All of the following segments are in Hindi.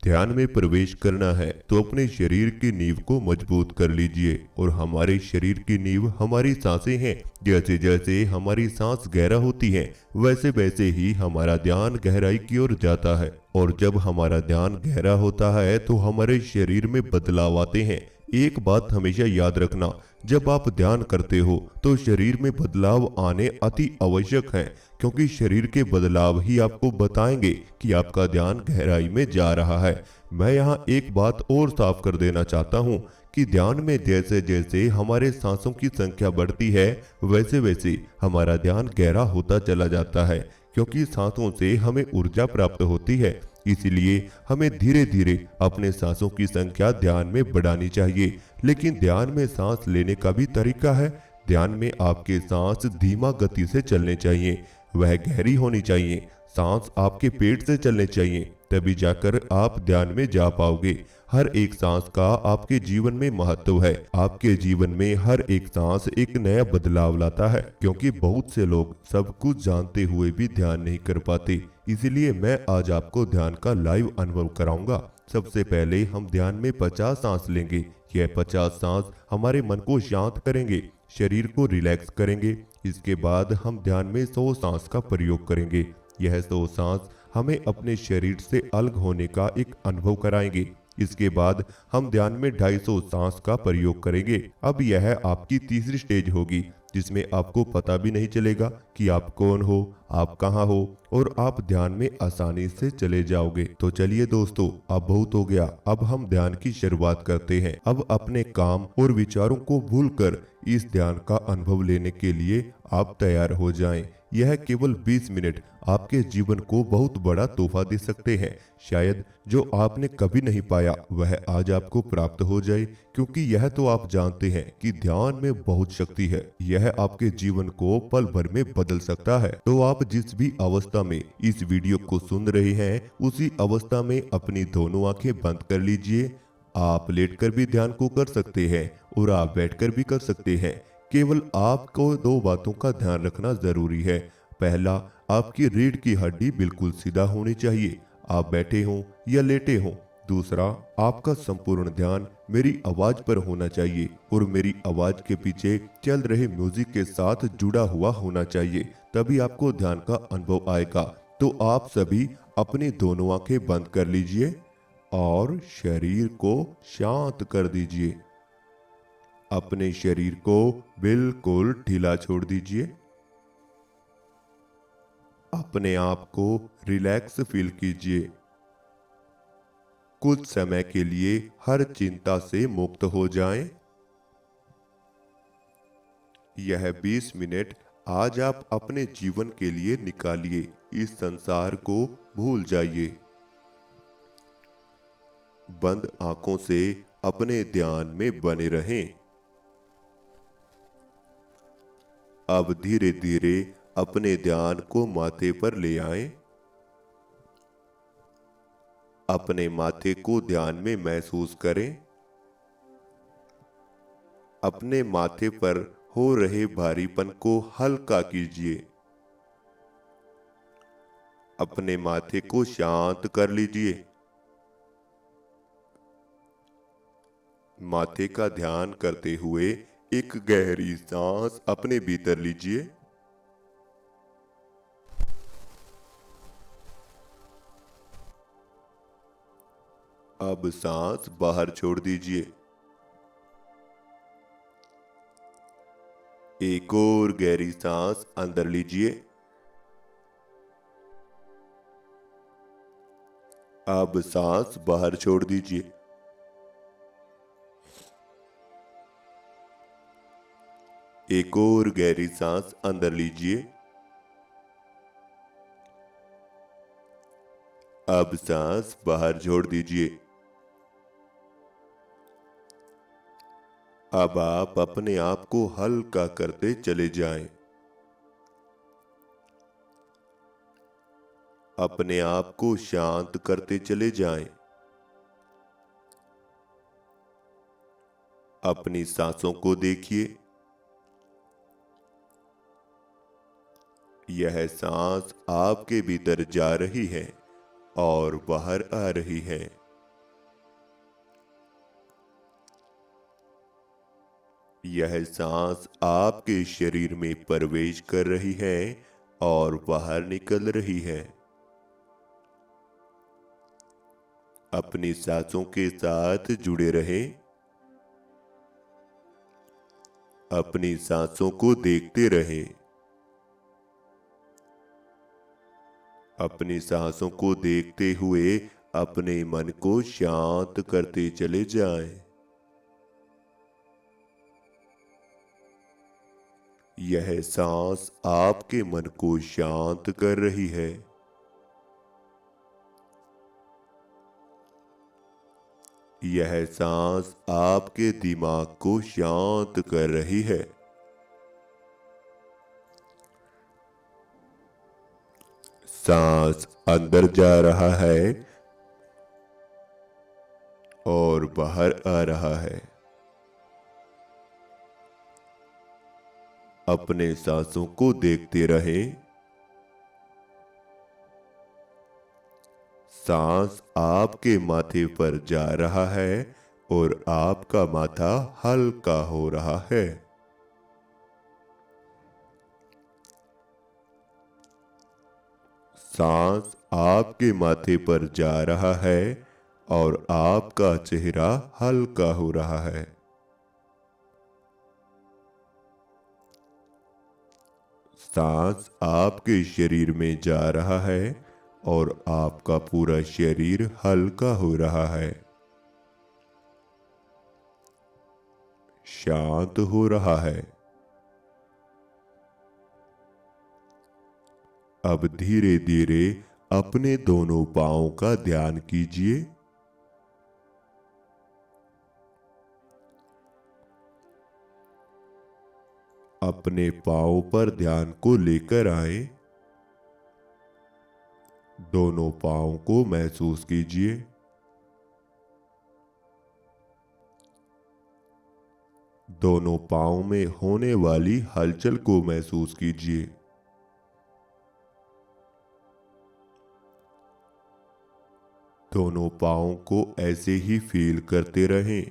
ध्यान में प्रवेश करना है तो अपने शरीर की नींव को मजबूत कर लीजिए। और हमारे शरीर की नींव हमारी सांसें हैं। जैसे जैसे हमारी सांस गहरा होती है वैसे वैसे ही हमारा ध्यान गहराई की ओर जाता है। और जब हमारा ध्यान गहरा होता है तो हमारे शरीर में बदलाव आते हैं। एक बात हमेशा याद रखना, जब आप ध्यान करते हो तो शरीर में बदलाव आने अति आवश्यक है, क्योंकि शरीर के बदलाव ही आपको बताएंगे कि आपका ध्यान गहराई में जा रहा है। मैं यहाँ एक बात और साफ कर देना चाहता हूँ कि ध्यान में जैसे जैसे हमारे सांसों की संख्या बढ़ती है वैसे वैसे हमारा ध्यान गहरा होता चला जाता है, क्योंकि सांसों से हमें ऊर्जा प्राप्त होती है। इसीलिए हमें धीरे धीरे अपने सांसों की संख्या ध्यान में बढ़ानी चाहिए। लेकिन ध्यान में सांस लेने का भी तरीका है। ध्यान में आपके सांस धीमा गति से चलने चाहिए, वह गहरी होनी चाहिए। सांस आपके पेट से चलने चाहिए, तभी जाकर आप ध्यान में जा पाओगे। हर एक सांस का आपके जीवन में महत्व है। आपके जीवन में हर एक सांस एक नया बदलाव लाता है, क्योंकि बहुत से लोग सब कुछ जानते हुए भी ध्यान नहीं कर पाते। इसीलिए मैं आज आपको ध्यान का लाइव अनुभव कराऊंगा। सबसे पहले हम ध्यान में 50 सांस लेंगे। यह 50 सांस हमारे मन को शांत करेंगे, शरीर को रिलैक्स करेंगे। इसके बाद हम ध्यान में 100 सांस का प्रयोग करेंगे। यह 100 सांस हमें अपने शरीर से अलग होने का एक अनुभव कराएंगे। इसके बाद हम ध्यान में 250 सांस का प्रयोग करेंगे। अब यह आपकी तीसरी स्टेज होगी, जिसमें आपको पता भी नहीं चलेगा कि आप कौन हो, आप कहाँ हो, और आप ध्यान में आसानी से चले जाओगे। तो चलिए दोस्तों, अब बहुत हो गया। अब हम ध्यान की शुरुआत करते हैं। अब अपने काम और विचारों को भूलकर इस ध्यान का अनुभव लेने के लिए आप तैयार हो जाएं। यह केवल 20 मिनट आपके जीवन को बहुत बड़ा तोहफा दे सकते हैं। शायद जो आपने कभी नहीं पाया वह आज आपको प्राप्त हो जाए, क्योंकि यह तो आप जानते हैं कि ध्यान में बहुत शक्ति है। यह आपके जीवन को पल भर में बदल सकता है। तो आप जिस भी अवस्था में इस वीडियो को सुन रहे हैं, उसी अवस्था में अपनी दोनों आंखें बंद कर लीजिए। आप लेटकर भी ध्यान को कर सकते हैं और आप बैठकर भी कर सकते हैं। केवल आपको दो बातों का ध्यान रखना जरूरी है। पहला, आपकी रीढ़ की हड्डी बिल्कुल सीधा होनी चाहिए, आप बैठे हों या लेटे हों। दूसरा, आपका संपूर्ण ध्यान मेरी आवाज पर होना चाहिए और मेरी आवाज के पीछे चल रहे म्यूजिक के साथ जुड़ा हुआ होना चाहिए, तभी आपको ध्यान का अनुभव आएगा। तो आप सभी अपनी दोनों आंखें बंद कर लीजिए और शरीर को शांत कर दीजिए। अपने शरीर को बिल्कुल ढीला छोड़ दीजिए। अपने आप को रिलैक्स फील कीजिए। कुछ समय के लिए हर चिंता से मुक्त हो जाएं। यह 20 मिनट आज आप अपने जीवन के लिए निकालिए। इस संसार को भूल जाइए। बंद आंखों से अपने ध्यान में बने रहें। अब धीरे धीरे अपने ध्यान को माथे पर ले आएं। अपने माथे को ध्यान में महसूस करें। अपने माथे पर हो रहे भारीपन को हल्का कीजिए। अपने माथे को शांत कर लीजिए। माथे का ध्यान करते हुए एक गहरी सांस अपने भीतर लीजिए। अब सांस बाहर छोड़ दीजिए। एक और गहरी सांस अंदर लीजिए। अब सांस बाहर छोड़ दीजिए। एक और गहरी सांस अंदर लीजिए। अब सांस बाहर छोड़ दीजिए। अब आप अपने आप को हल्का करते चले जाएं। अपने आप को शांत करते चले जाएं। अपनी सांसों को देखिए। यह सांस आपके भीतर जा रही है और बाहर आ रही है। यह सांस आपके शरीर में प्रवेश कर रही है और बाहर निकल रही है। अपनी सांसों के साथ जुड़े रहें। अपनी सांसों को देखते रहें। अपनी सांसों को देखते हुए अपने मन को शांत करते चले जाएं। यह सांस आपके मन को शांत कर रही है। यह सांस आपके दिमाग को शांत कर रही है। सांस अंदर जा रहा है और बाहर आ रहा है। अपने सांसों को देखते रहें। सांस आपके माथे पर जा रहा है और आपका माथा हल्का हो रहा है। सांस आपके माथे पर जा रहा है और आपका चेहरा हल्का हो रहा है। सांस आपके शरीर में जा रहा है और आपका पूरा शरीर हल्का हो रहा है, शांत हो रहा है। अब धीरे धीरे अपने दोनों पांवों का ध्यान कीजिए। अपने पांव पर ध्यान को लेकर आए। दोनों पांव को महसूस कीजिए। दोनों पांव में होने वाली हलचल को महसूस कीजिए। दोनों पांव को ऐसे ही फील करते रहें।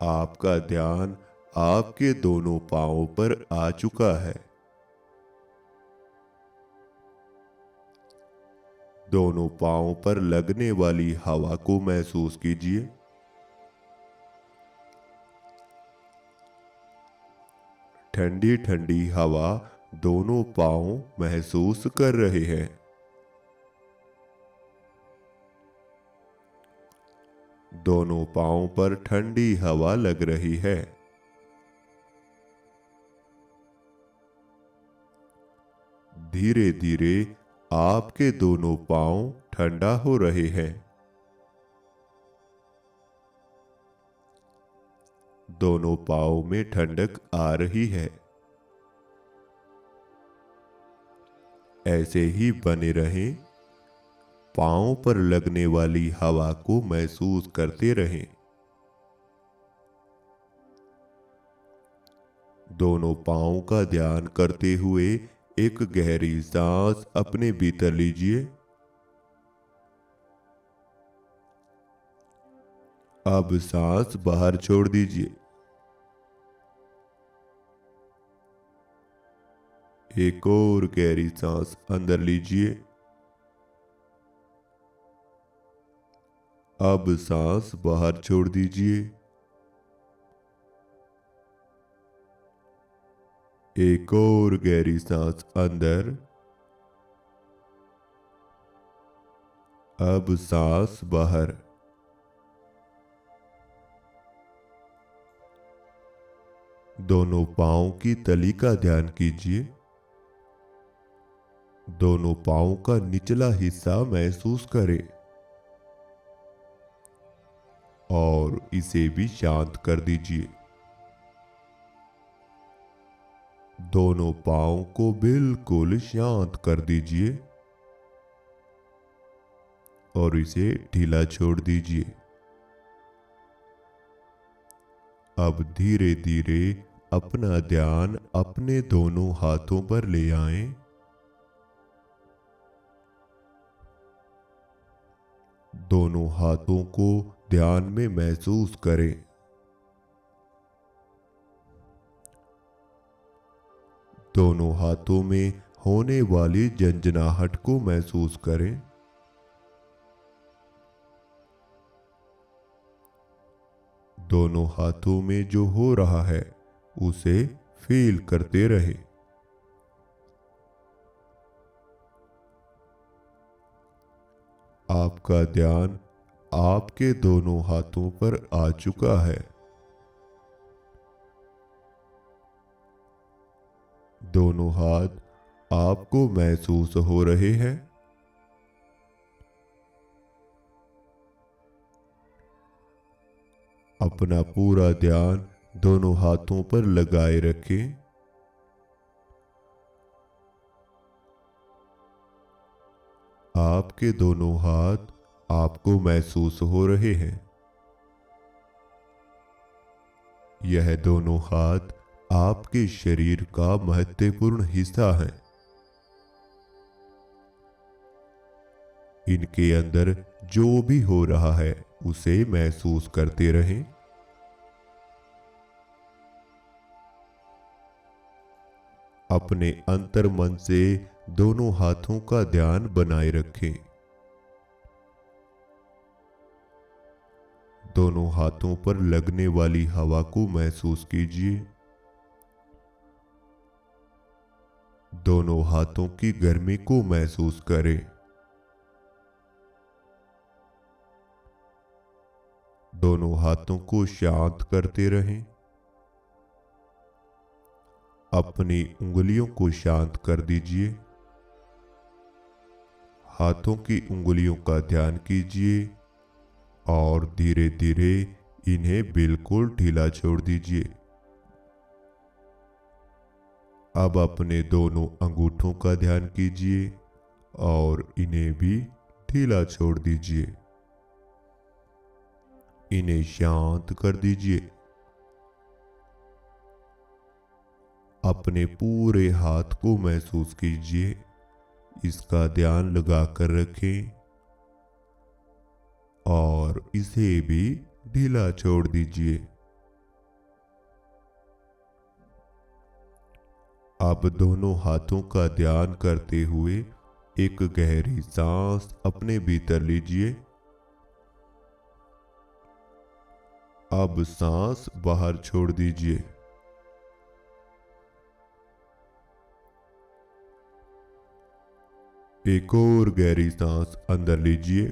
आपका ध्यान आपके दोनों पांवों पर आ चुका है। दोनों पांवों पर लगने वाली हवा को महसूस कीजिए। ठंडी ठंडी हवा दोनों पांव महसूस कर रहे हैं। दोनों पांवों पर ठंडी हवा लग रही है। धीरे धीरे आपके दोनों पांव ठंडा हो रहे हैं। दोनों पांव में ठंडक आ रही है। ऐसे ही बने रहें। पांव पर लगने वाली हवा को महसूस करते रहें। दोनों पांव का ध्यान करते हुए एक गहरी सांस अपने भीतर लीजिए। अब सांस बाहर छोड़ दीजिए। एक और गहरी सांस अंदर लीजिए। अब सांस बाहर छोड़ दीजिए। एक और गहरी सांस अंदर। अब सांस बाहर। दोनों पांव की तली का ध्यान कीजिए। दोनों पांव का निचला हिस्सा महसूस करें और इसे भी शांत कर दीजिए। दोनों पांव को बिल्कुल शांत कर दीजिए और इसे ढीला छोड़ दीजिए। अब धीरे धीरे अपना ध्यान अपने दोनों हाथों पर ले आएं। दोनों हाथों को ध्यान में महसूस करें। दोनों हाथों में होने वाली झंझनाहट को महसूस करें। दोनों हाथों में जो हो रहा है उसे फील करते रहें। आपका ध्यान आपके दोनों हाथों पर आ चुका है। दोनों हाथ आपको महसूस हो रहे हैं। अपना पूरा ध्यान दोनों हाथों पर लगाए रखें। आपके दोनों हाथ आपको महसूस हो रहे हैं। यह दोनों हाथ आपके शरीर का महत्वपूर्ण हिस्सा है। इनके अंदर जो भी हो रहा है उसे महसूस करते रहें। अपने अंतर मन से दोनों हाथों का ध्यान बनाए रखें। दोनों हाथों पर लगने वाली हवा को महसूस कीजिए। दोनों हाथों की गर्मी को महसूस करें। दोनों हाथों को शांत करते रहें। अपनी उंगलियों को शांत कर दीजिए। हाथों की उंगलियों का ध्यान कीजिए और धीरे धीरे इन्हें बिल्कुल ढीला छोड़ दीजिए। अब अपने दोनों अंगूठों का ध्यान कीजिए और इन्हें भी ढीला छोड़ दीजिए। इन्हें शांत कर दीजिए। अपने पूरे हाथ को महसूस कीजिए। इसका ध्यान लगा कर रखें और इसे भी ढीला छोड़ दीजिए। अब दोनों हाथों का ध्यान करते हुए एक गहरी सांस अपने भीतर लीजिए। अब सांस बाहर छोड़ दीजिए। एक और गहरी सांस अंदर लीजिए।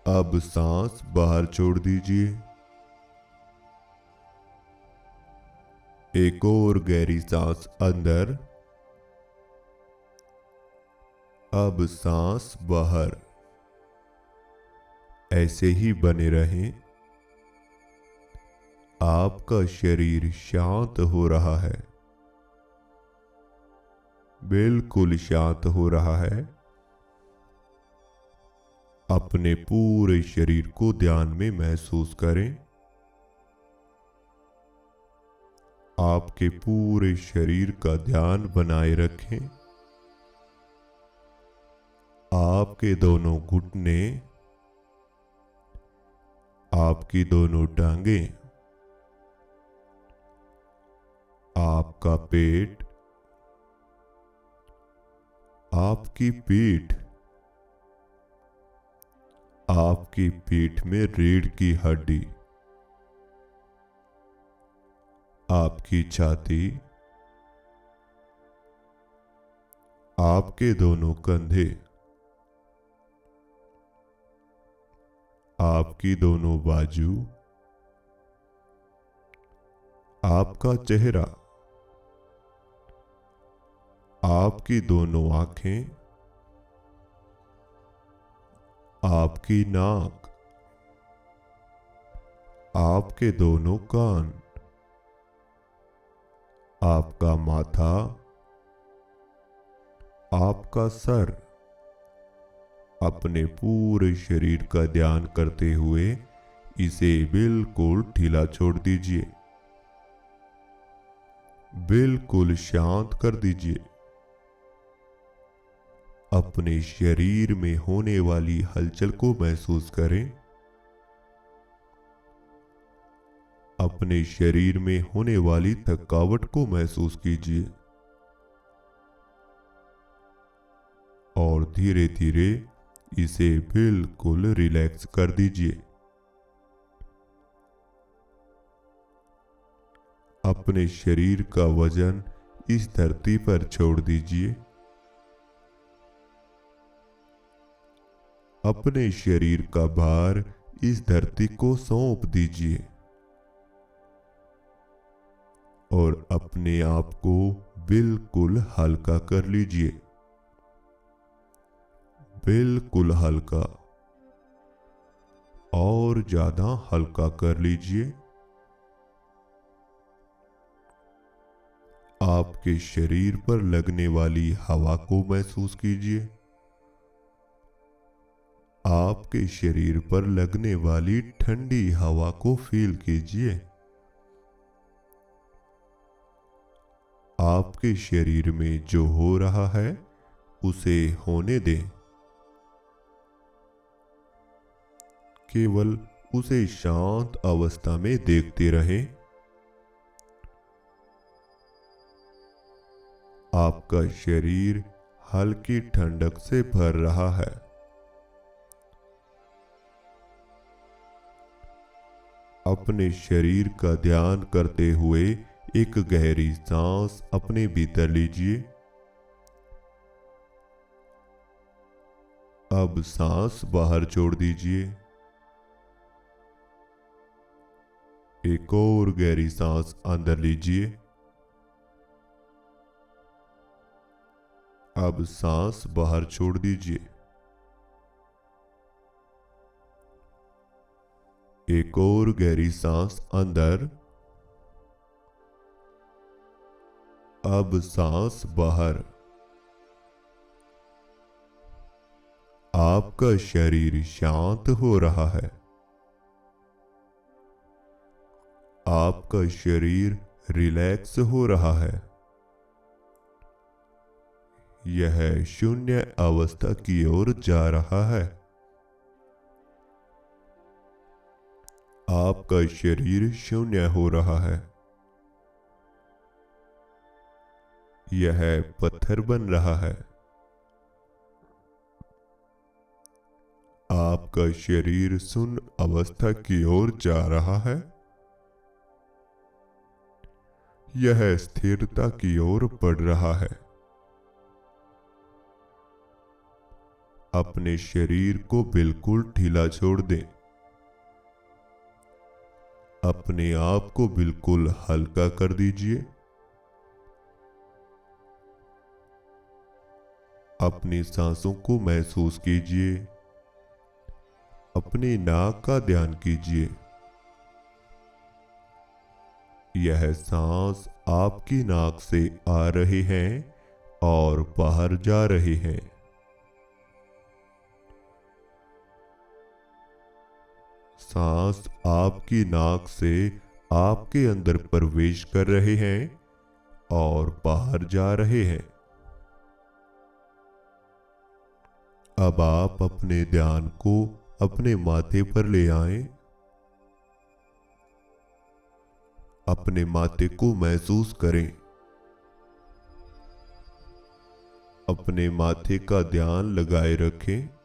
अब सांस बाहर छोड़ दीजिए। एक और गहरी सांस अंदर। अब सांस बाहर। ऐसे ही बने रहें। आपका शरीर शांत हो रहा है। बिल्कुल शांत हो रहा है। अपने पूरे शरीर को ध्यान में महसूस करें। आपके पूरे शरीर का ध्यान बनाए रखें। आपके दोनों घुटने, आपकी दोनों टांगें, आपका पेट, आपकी पीठ, आपकी पीठ में रीढ़ की हड्डी, आपकी छाती, आपके दोनों कंधे, आपकी दोनों बाजू, आपका चेहरा, आपकी दोनों आंखें, आपकी नाक, आपके दोनों कान, आपका माथा, आपका सर। अपने पूरे शरीर का ध्यान करते हुए इसे बिल्कुल ढीला छोड़ दीजिए। बिल्कुल शांत कर दीजिए। अपने शरीर में होने वाली हलचल को महसूस करें। अपने शरीर में होने वाली थकावट को महसूस कीजिए और धीरे धीरे इसे बिल्कुल रिलैक्स कर दीजिए। अपने शरीर का वजन इस धरती पर छोड़ दीजिए। अपने शरीर का भार इस धरती को सौंप दीजिए और अपने आप को बिल्कुल हल्का कर लीजिए, बिल्कुल हल्का, और ज्यादा हल्का कर लीजिए। आपके शरीर पर लगने वाली हवा को महसूस कीजिए। आपके शरीर पर लगने वाली ठंडी हवा को फील कीजिए। आपके शरीर में जो हो रहा है उसे होने दें। केवल उसे शांत अवस्था में देखते रहें। आपका शरीर हल्की ठंडक से भर रहा है। अपने शरीर का ध्यान करते हुए एक गहरी सांस अपने भीतर लीजिए। अब सांस बाहर छोड़ दीजिए। एक और गहरी सांस अंदर लीजिए। अब सांस बाहर छोड़ दीजिए। एक और गहरी सांस अंदर। अब सांस बाहर। आपका शरीर शांत हो रहा है। आपका शरीर रिलैक्स हो रहा है। यह शून्य अवस्था की ओर जा रहा है। आपका शरीर शून्य हो रहा है। यह पत्थर बन रहा है। आपका शरीर शून्य अवस्था की ओर जा रहा है। यह स्थिरता की ओर बढ़ रहा है। अपने शरीर को बिल्कुल ढीला छोड़ दें। अपने आप को बिल्कुल हल्का कर दीजिए। अपनी सांसों को महसूस कीजिए। अपनी नाक का ध्यान कीजिए। यह सांस आपकी नाक से आ रहे हैं और बाहर जा रहे हैं। सांस आपकी नाक से आपके अंदर प्रवेश कर रहे हैं और बाहर जा रहे हैं। अब आप अपने ध्यान को अपने माथे पर ले आएं। अपने माथे को महसूस करें। अपने माथे का ध्यान लगाए रखें।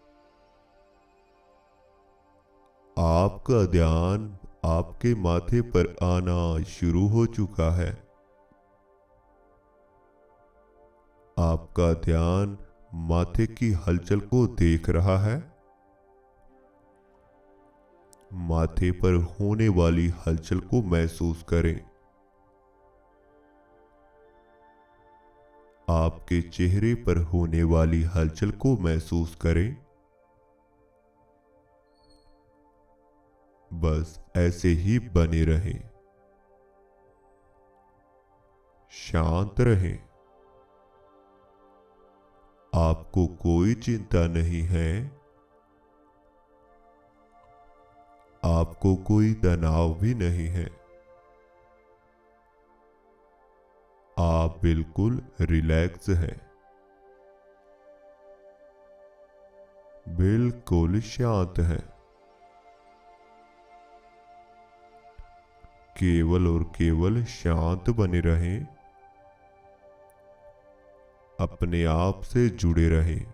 आपका ध्यान आपके माथे पर आना शुरू हो चुका है। आपका ध्यान माथे की हलचल को देख रहा है। माथे पर होने वाली हलचल को महसूस करें। आपके चेहरे पर होने वाली हलचल को महसूस करें। बस ऐसे ही बने रहें। शांत रहें। आपको कोई चिंता नहीं है। आपको कोई तनाव भी नहीं है। आप बिल्कुल रिलैक्स हैं। बिल्कुल शांत हैं। केवल और केवल शांत बने रहें, अपने आप से जुड़े रहें,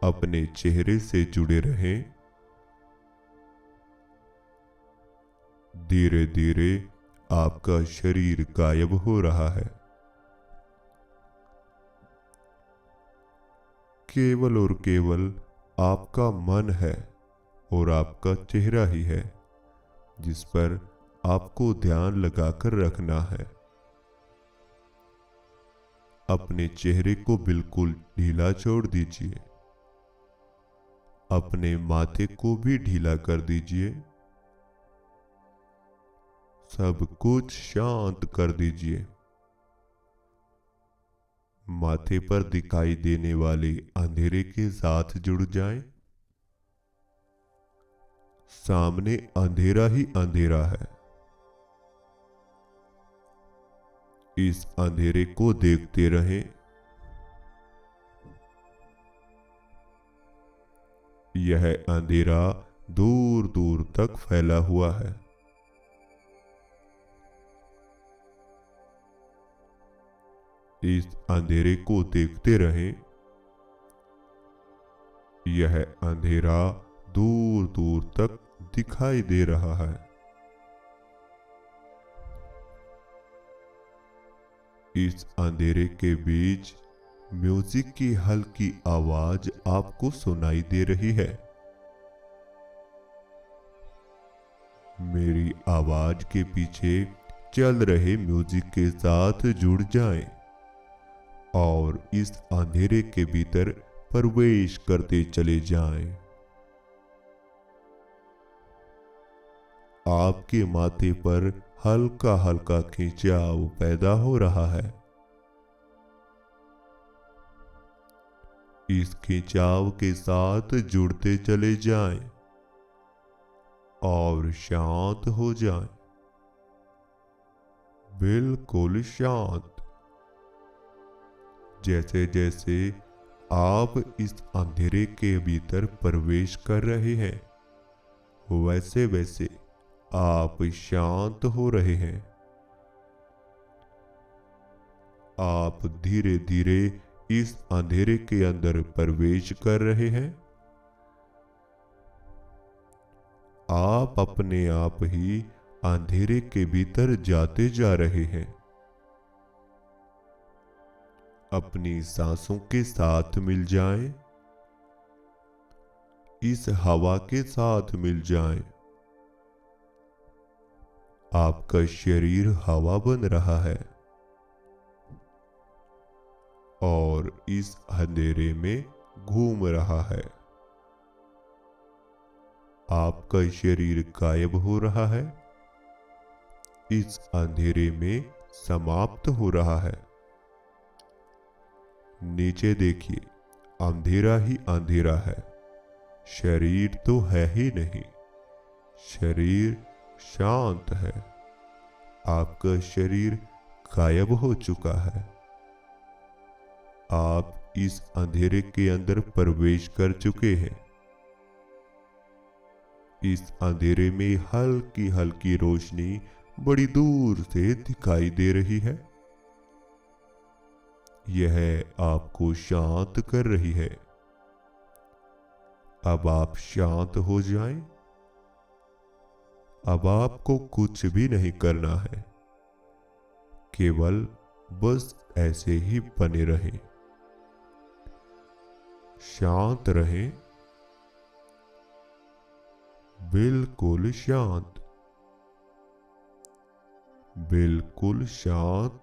अपने चेहरे से जुड़े रहें। धीरे धीरे आपका शरीर गायब हो रहा है। केवल और केवल आपका मन है और आपका चेहरा ही है जिस पर आपको ध्यान लगाकर रखना है। अपने चेहरे को बिल्कुल ढीला छोड़ दीजिए, अपने माथे को भी ढीला कर दीजिए, सब कुछ शांत कर दीजिए। माथे पर दिखाई देने वाले अंधेरे के साथ जुड़ जाएं। सामने अंधेरा ही अंधेरा है। इस अंधेरे को देखते रहें। यह अंधेरा दूर दूर तक फैला हुआ है। इस अंधेरे को देखते रहें। यह अंधेरा दूर दूर तक दिखाई दे रहा है। इस अंधेरे के बीच म्यूजिक की हल्की आवाज आपको सुनाई दे रही है। मेरी आवाज के पीछे चल रहे म्यूजिक के साथ जुड़ जाएं और इस अंधेरे के भीतर प्रवेश करते चले जाएं। आपके माथे पर हल्का हल्का खिंचाव पैदा हो रहा है। इस खिंचाव के साथ जुड़ते चले जाएं और शांत हो जाएं, बिल्कुल शांत। जैसे जैसे आप इस अंधेरे के भीतर प्रवेश कर रहे हैं, वैसे वैसे आप शांत हो रहे हैं। आप धीरे धीरे इस अंधेरे के अंदर प्रवेश कर रहे हैं। आप अपने आप ही अंधेरे के भीतर जाते जा रहे हैं। अपनी सांसों के साथ मिल जाएं, इस हवा के साथ मिल जाएं। आपका शरीर हवा बन रहा है और इस अंधेरे में घूम रहा है। आपका शरीर गायब हो रहा है, इस अंधेरे में समाप्त हो रहा है। नीचे देखिए, अंधेरा ही अंधेरा है। शरीर तो है ही नहीं, शरीर शांत है। आपका शरीर गायब हो चुका है। आप इस अंधेरे के अंदर प्रवेश कर चुके हैं। इस अंधेरे में हल्की हल्की रोशनी बड़ी दूर से दिखाई दे रही है। यह आपको शांत कर रही है। अब आप शांत हो जाएं। अब आपको कुछ भी नहीं करना है, केवल बस ऐसे ही बने रहें, शांत रहें, बिल्कुल शांत, बिल्कुल शांत।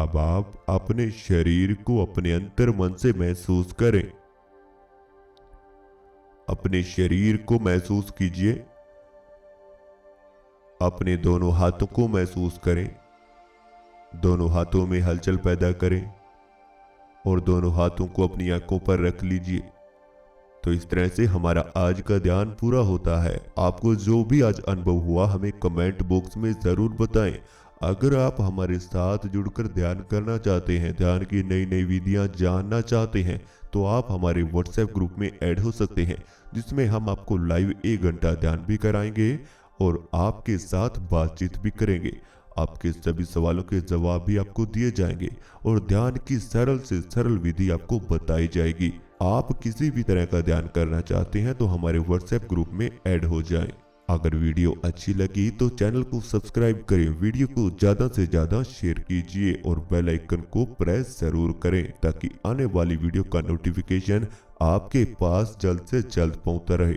अब आप अपने शरीर को अपने अंतर मन से महसूस करें। अपने शरीर को महसूस कीजिए। अपने दोनों हाथों को महसूस करें। दोनों हाथों में हलचल पैदा करें और दोनों हाथों को अपनी आंखों पर रख लीजिए। तो इस तरह से हमारा आज का ध्यान पूरा होता है। आपको जो भी आज अनुभव हुआ हमें कमेंट बॉक्स में जरूर बताएं। अगर आप हमारे साथ जुड़कर ध्यान करना चाहते हैं, ध्यान की नई नई विधियां जानना चाहते हैं, तो आप हमारे व्हाट्सएप ग्रुप में ऐड हो सकते हैं, जिसमें हम आपको लाइव 1 घंटा ध्यान भी कराएंगे और आपके साथ बातचीत भी करेंगे। आपके सभी सवालों के जवाब भी आपको दिए जाएंगे और ध्यान की सरल से सरल विधि आपको बताई जाएगी। आप किसी भी तरह का ध्यान करना चाहते हैं तो हमारे व्हाट्सएप ग्रुप में ऐड हो जाएं। अगर वीडियो अच्छी लगी तो चैनल को सब्सक्राइब करें, वीडियो को ज्यादा से ज्यादा शेयर कीजिए और बेल आइकन को प्रेस जरूर करें ताकि आने वाली वीडियो का नोटिफिकेशन आपके पास जल्द से जल्द पहुंचता रहे।